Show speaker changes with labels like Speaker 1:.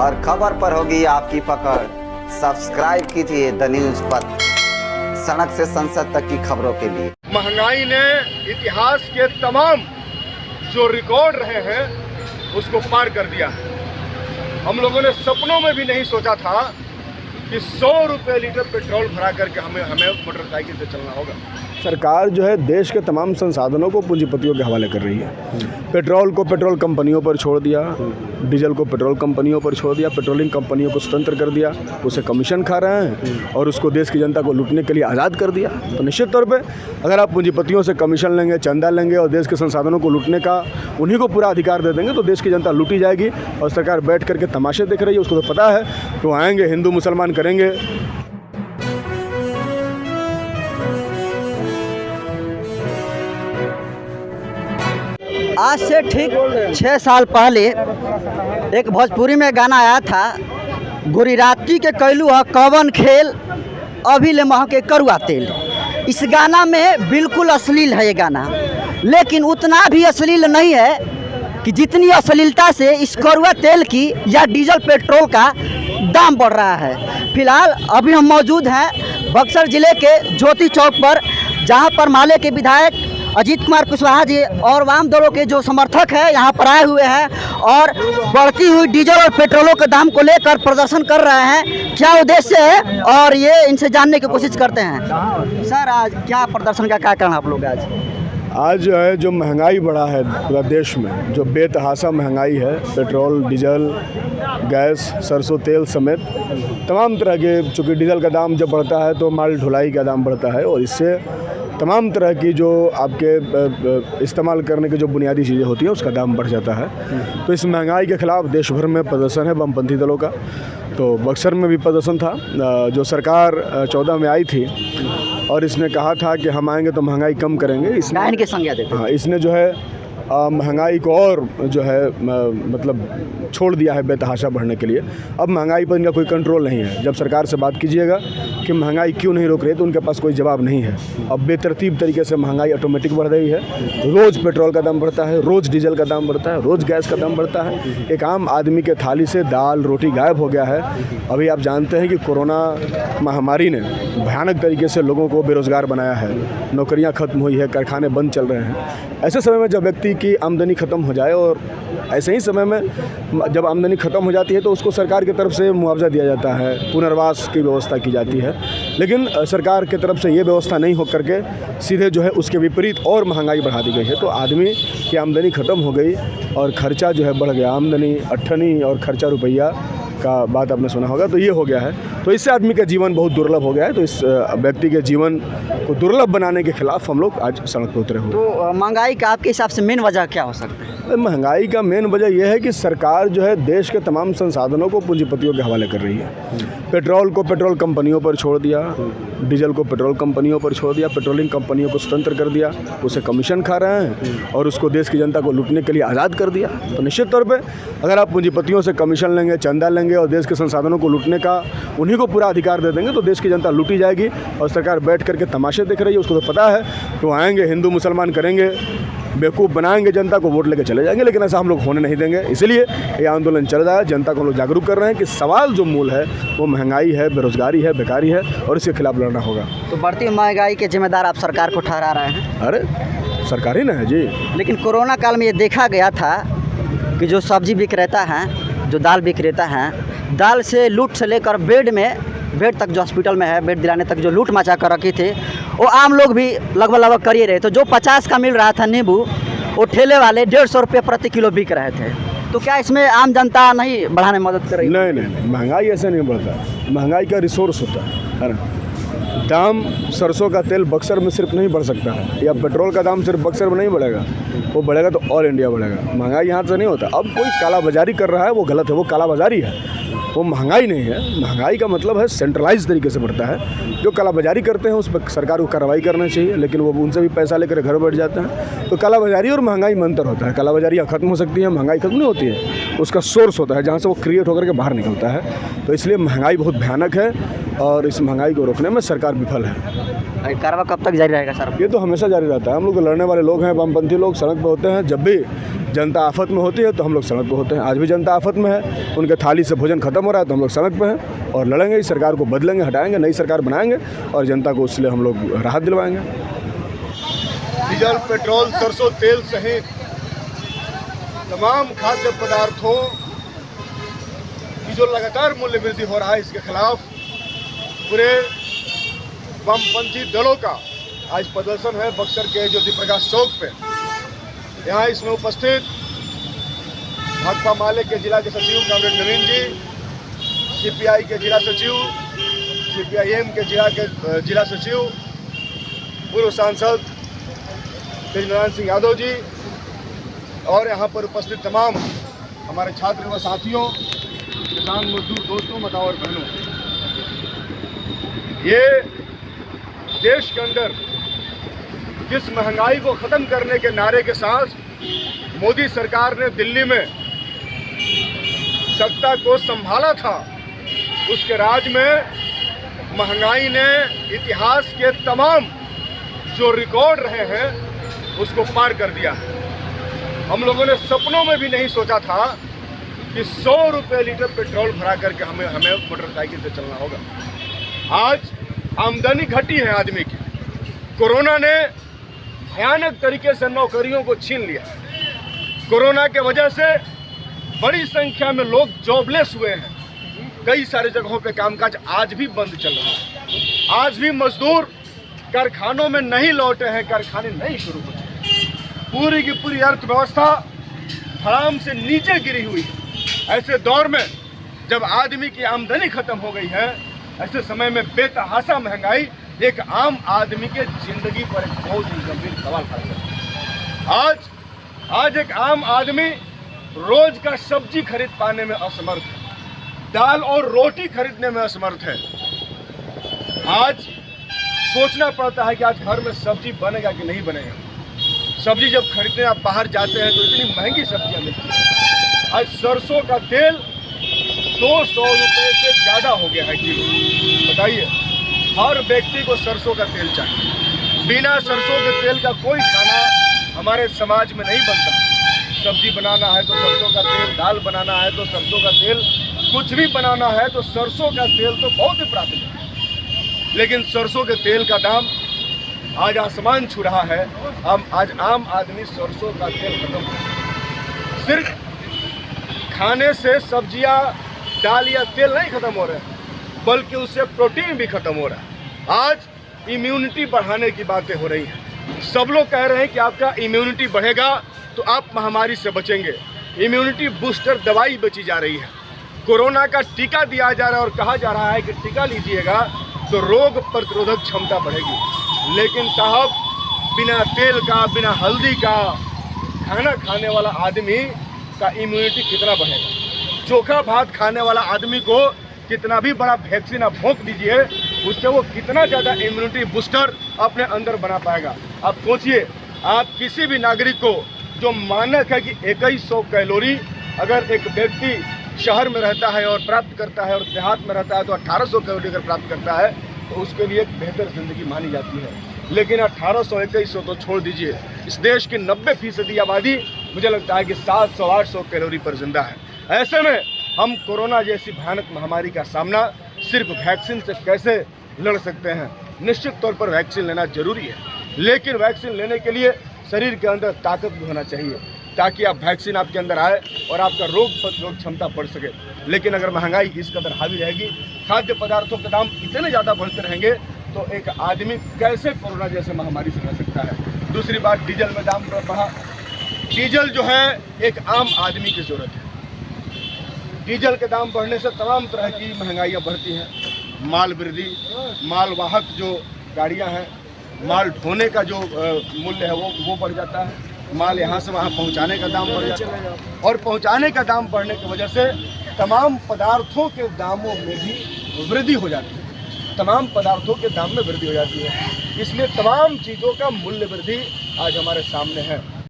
Speaker 1: और खबर पर होगी आपकी पकड़। सब्सक्राइब कीजिए द न्यूज़ पथ, सड़क से संसद तक की खबरों के लिए।
Speaker 2: महंगाई ने इतिहास के तमाम जो रिकॉर्ड रहे हैं उसको पार कर दिया है। हम लोगों ने सपनों में भी नहीं सोचा था कि 100 रुपये लीटर पेट्रोल भरा करके हमें मोटरसाइकिल से चलना होगा।
Speaker 3: सरकार जो है देश के तमाम संसाधनों को पूंजीपतियों के हवाले कर रही है। पेट्रोल को पेट्रोल कंपनियों पर छोड़ दिया, डीजल को पेट्रोल कंपनियों पर छोड़ दिया, पेट्रोलिंग कंपनियों को स्वतंत्र कर दिया, उसे कमीशन खा रहे हैं और उसको देश की जनता को लूटने के लिए आज़ाद कर दिया। तो निश्चित तौर पे अगर आप पूंजीपतियों से कमीशन लेंगे, चंदा लेंगे और देश के संसाधनों को लूटने का उन्हीं को पूरा अधिकार दे देंगे तो देश की जनता लूटी जाएगी। और सरकार बैठ करके तमाशे देख रही है, उसको तो पता है तो आएंगे हिंदू मुसलमान करेंगे।
Speaker 4: आज से ठीक 6 साल पहले एक भोजपुरी में गाना आया था, गोरी राती के कैलू है कवन खेल, अभी ले मह के करुआ तेल। इस गाना में बिल्कुल अश्लील है ये गाना, लेकिन उतना भी अश्लील नहीं है कि जितनी अश्लीलता से इस करुआ तेल की या डीजल पेट्रोल का दाम बढ़ रहा है। फिलहाल अभी हम मौजूद हैं बक्सर ज़िले के ज्योति चौक पर, जहां पर माले के विधायक अजीत कुमार कुशवाहा जी और वाम दलों के जो समर्थक हैं यहाँ पर आए हुए हैं और बढ़ती हुई डीजल और पेट्रोलों के दाम को लेकर प्रदर्शन कर रहे हैं। क्या उद्देश्य है और ये इनसे जानने की कोशिश करते हैं। सर, आज क्या प्रदर्शन का क्या कारण आप लोग आज
Speaker 3: जो है जो महंगाई बढ़ा है पूरा देश में, जो बेतहाशा महंगाई है, पेट्रोल, डीजल, गैस, सरसों तेल समेत तमाम तरह के, चूँकि डीजल का दाम जब बढ़ता है तो माल ढुलाई का दाम बढ़ता है और इससे तमाम तरह की जो आपके इस्तेमाल करने की जो बुनियादी चीज़ें होती हैं उसका दाम बढ़ जाता है। तो इस महंगाई के ख़िलाफ़ देश भर में प्रदर्शन है वामपंथी दलों का। तो बक्सर में भी प्रदर्शन था। जो सरकार 14 में आई थी और इसने कहा था कि हम आएंगे तो महंगाई कम करेंगे, इसने
Speaker 4: के संज्ञा देते हैं।
Speaker 3: इसने जो है महंगाई को और जो है मतलब छोड़ दिया है बेतहाशा बढ़ने के लिए। अब महंगाई पर इनका कोई कंट्रोल नहीं है। जब सरकार से बात कीजिएगा कि महंगाई क्यों नहीं रोक रही तो उनके पास कोई जवाब नहीं है। अब बेतरतीब तरीके से महंगाई ऑटोमेटिक बढ़ रही है। रोज़ पेट्रोल का दाम बढ़ता है, रोज़ डीजल का दाम बढ़ता है, रोज़ गैस का दाम बढ़ता है। एक आम आदमी के थाली से दाल रोटी गायब हो गया है। अभी आप जानते हैं कि कोरोना महामारी ने भयानक तरीके से लोगों को बेरोज़गार बनाया है, नौकरियाँ ख़त्म हुई है, कारखाने बंद चल रहे हैं। ऐसे समय में जब व्यक्ति की आमदनी ख़त्म हो जाए और ऐसे ही समय में जब आमदनी ख़त्म हो जाती है तो उसको सरकार की तरफ से मुआवजा दिया जाता है, पुनर्वास की व्यवस्था की जाती है। लेकिन सरकार की तरफ से ये व्यवस्था नहीं हो करके सीधे जो है उसके विपरीत और महंगाई बढ़ा दी गई है। तो आदमी की आमदनी ख़त्म हो गई और ख़र्चा जो है बढ़ गया। आमदनी अट्ठनी और खर्चा रुपया का बात आपने सुना होगा। तो ये हो गया है। तो इससे आदमी का जीवन बहुत दुर्लभ हो गया है। तो इस व्यक्ति के जीवन को दुर्लभ बनाने के खिलाफ हम लोग आज सड़क पर उतरे हुए।
Speaker 4: तो महंगाई का आपके हिसाब से मेन वजह क्या हो सकता है?
Speaker 3: महंगाई का मेन वजह यह है कि सरकार जो है देश के तमाम संसाधनों को पूंजीपतियों के हवाले कर रही है। पेट्रोल को पेट्रोल कंपनियों पर छोड़ दिया, डीजल को पेट्रोल कंपनियों पर छोड़ दिया, पेट्रोलिंग कंपनियों को स्वतंत्र कर दिया, उसे कमीशन खा रहे हैं और उसको देश की जनता को लूटने के लिए आज़ाद कर दिया। तो निश्चित तौर पर अगर आप पूंजीपतियों से कमीशन लेंगे, चंदा लेंगे और देश के संसाधनों को लूटने का उन्हीं को पूरा अधिकार दे देंगे तो देश की जनता लूटी जाएगी। और सरकार बैठ करके तमाशे देख रही है, उसको तो पता है तो आएंगे हिंदू मुसलमान करेंगे, बेवकूफ़ बनाएंगे जनता को, वोट लेके चले जाएंगे। लेकिन ऐसा हम लोग होने नहीं देंगे। इसलिए ये आंदोलन चल रहा है। जनता को हम लोग जागरूक कर रहे हैं कि सवाल जो मूल है वो महंगाई है, बेरोजगारी है, बेकारी है और इसके खिलाफ लड़ना होगा।
Speaker 4: तो बढ़ती महंगाई के जिम्मेदार आप सरकार को ठहरा रहे हैं?
Speaker 3: अरे सरकार ही ना है जी।
Speaker 4: लेकिन कोरोना काल में ये देखा गया था कि जो सब्जी विक्रेता हैं, जो दाल विक्रेता हैं, दाल से लूट से लेकर बेड तक, जो हॉस्पिटल में है बेड दिलाने तक जो लूट मचा कर रखी थी वो आम लोग भी लगभग कर ही रहे। तो जो 50 का मिल रहा था नींबू, वो ठेले वाले 150 रुपये प्रति किलो बिक रहे थे। तो क्या इसमें आम जनता नहीं बढ़ाने में मदद कर रही?
Speaker 3: नहीं, महंगाई ऐसे नहीं बढ़ता। महंगाई का रिसोर्स होता है ना। दाम सरसों का तेल बक्सर में सिर्फ नहीं बढ़ सकता है, या पेट्रोल का दाम सिर्फ बक्सर में नहीं बढ़ेगा, वो बढ़ेगा तो ऑल इंडिया बढ़ेगा। महंगाई यहाँ से नहीं होता। अब कोई कालाबाजारी कर रहा है वो गलत है, वो कालाबाजारी है, वो महंगाई नहीं है। महंगाई का मतलब है सेंट्रलाइज तरीके से बढ़ता है। जो कालाबाजारी करते हैं उस पर सरकार को कार्रवाई करना चाहिए, लेकिन वो उनसे भी पैसा लेकर घर बैठ जाते हैं। तो कालाबाजारी और महंगाई में अंतर होता है। कालाबाजारी खत्म हो सकती है, महंगाई खत्म नहीं होती है। उसका सोर्स होता है जहाँ से वो क्रिएट होकर के बाहर निकलता है। तो इसलिए महंगाई बहुत भयानक है और इस महंगाई को रोकने में सरकार विफल है।
Speaker 4: कार्रवाई कब तक जारी रहेगा सर?
Speaker 3: ये तो हमेशा जारी रहता है। हम लोग लड़ने वाले लोग हैं, वामपंथी लोग सड़क पे होते हैं। जब भी जनता आफत में होती है तो हम लोग सड़क पे होते हैं। आज भी जनता आफत में है, उनके थाली से भोजन खत्म हो रहा है तो हम लोग सड़क पे हैं और लड़ेंगे। इस सरकार को बदलेंगे, हटाएंगे, नई सरकार बनाएंगे और जनता को उससे हम लोग राहत दिलवाएंगे।
Speaker 2: डीजल, पेट्रोल, सरसों तेल सहित तमाम खाद्य पदार्थों की जो लगातार मूल्य वृद्धि हो रहा है, इसके खिलाफ पूरे वामपंथी दलों का आज प्रदर्शन है बक्सर के ज्योति प्रकाश चौक पे। यहाँ इसमें उपस्थित भाकपा माले के जिला के सचिव कॉमरेड नवीन जी, सीपीआई के जिला सचिव, सीपीआईएम के जिला सचिव, पूर्व सांसद तेजनारायण सिंह यादव जी और यहाँ पर उपस्थित तमाम हमारे छात्र व साथियों, किसान मजदूर दोस्तों, माताओं और बहनों, ये देश के अंदर जिस महंगाई को ख़त्म करने के नारे के साथ मोदी सरकार ने दिल्ली में सत्ता को संभाला था, उसके राज में महंगाई ने इतिहास के तमाम जो रिकॉर्ड रहे हैं उसको पार कर दिया। हम लोगों ने सपनों में भी नहीं सोचा था कि 100 रुपये लीटर पेट्रोल भरा करके हमें मोटरसाइकिल से चलना होगा। आज आमदनी घटी है आदमी की। कोरोना ने भयानक तरीके से नौकरियों को छीन लिया। कोरोना के वजह से बड़ी संख्या में लोग जॉबलेस हुए हैं। कई सारे जगहों पे कामकाज आज भी बंद चल रहा है। आज भी मजदूर कारखानों में नहीं लौटे हैं, कारखाने नहीं शुरू हुए। पूरी की पूरी अर्थव्यवस्था धड़ाम से नीचे गिरी हुई है। ऐसे दौर में जब आदमी की आमदनी खत्म हो गई है, ऐसे समय में बेतहाशा महंगाई एक आम आदमी के जिंदगी पर एक बहुत ही गंभीर सवाल खड़ा करता है। आज एक आम आदमी रोज का सब्जी खरीद पाने में असमर्थ है, दाल और रोटी खरीदने में असमर्थ है। आज सोचना पड़ता है कि आज घर में सब्जी बनेगा कि नहीं बनेगा। सब्जी जब खरीदने आप बाहर जाते हैं तो इतनी महंगी सब्जियां मिलती हैं। आज सरसों का तेल 200 रुपये से ज़्यादा हो गया है किलो। बताइए, हर व्यक्ति को सरसों का तेल चाहिए। बिना सरसों के तेल का कोई खाना हमारे समाज में नहीं बनता। सब्जी बनाना है तो सरसों का तेल, दाल बनाना है तो सरसों का तेल, कुछ भी बनाना है तो सरसों का तेल तो बहुत ही प्राथमिक है। लेकिन सरसों के तेल का दाम आज आसमान छू रहा है। आज आम आदमी सरसों का तेल खत्म हो। सिर्फ खाने से सब्जियां, दाल या तेल नहीं खत्म हो रहे हैं, बल्कि उससे प्रोटीन भी खत्म हो रहा है। आज इम्यूनिटी बढ़ाने की बातें हो रही हैं। सब लोग कह रहे हैं कि आपका इम्यूनिटी बढ़ेगा तो आप महामारी से बचेंगे। इम्यूनिटी बूस्टर दवाई बेची जा रही है। कोरोना का टीका दिया जा रहा है और कहा जा रहा है कि टीका लीजिएगा तो रोग प्रतिरोधक क्षमता बढ़ेगी। लेकिन साहब, बिना तेल का, बिना हल्दी का खाना खाने वाला आदमी का इम्यूनिटी कितना बढ़ेगा? चोखा भात खाने वाला आदमी को कितना भी बड़ा वैक्सीन आप भोंक दीजिए, उससे वो कितना ज़्यादा इम्यूनिटी बूस्टर अपने अंदर बना पाएगा। आप सोचिए, आप किसी भी नागरिक को जो मानक है कि 2100 कैलोरी अगर एक व्यक्ति शहर में रहता है और प्राप्त करता है और देहात में रहता है तो 1800 कैलोरी अगर प्राप्त करता है तो उसके लिए एक बेहतर ज़िंदगी मानी जाती है। लेकिन 1800 2100 तो छोड़ दीजिए, इस देश की 90% आबादी मुझे लगता है कि 700-800 कैलोरी पर जिंदा है। ऐसे में हम कोरोना जैसी भयानक महामारी का सामना सिर्फ वैक्सीन से कैसे लड़ सकते हैं? निश्चित तौर पर वैक्सीन लेना जरूरी है, लेकिन वैक्सीन लेने के लिए शरीर के अंदर ताकत भी होना चाहिए ताकि आप वैक्सीन आपके अंदर आए और आपका रोग प्रतिरोधक क्षमता बढ़ सके। लेकिन अगर महंगाई इस कदर हावी रहेगी, खाद्य पदार्थों के दाम इतने ज़्यादा बढ़ते रहेंगे तो एक आदमी कैसे कोरोना जैसे महामारी से रह सकता है? दूसरी बात, डीजल में दाम बढ़ा। डीजल जो है एक आम आदमी की ज़रूरत है। डीजल के दाम बढ़ने से तमाम तरह की महंगाइयाँ बढ़ती हैं। माल वृद्धि, मालवाहक जो गाड़ियाँ हैं, माल ढोने का जो मूल्य है वो बढ़ जाता है। माल यहाँ से वहाँ पहुँचाने का दाम बढ़ जाता है और पहुँचाने का दाम बढ़ने की वजह से तमाम पदार्थों के दामों में भी वृद्धि हो जाती है। तमाम पदार्थों के दाम में वृद्धि हो जाती है। इसलिए तमाम चीज़ों का मूल्य वृद्धि आज हमारे सामने है।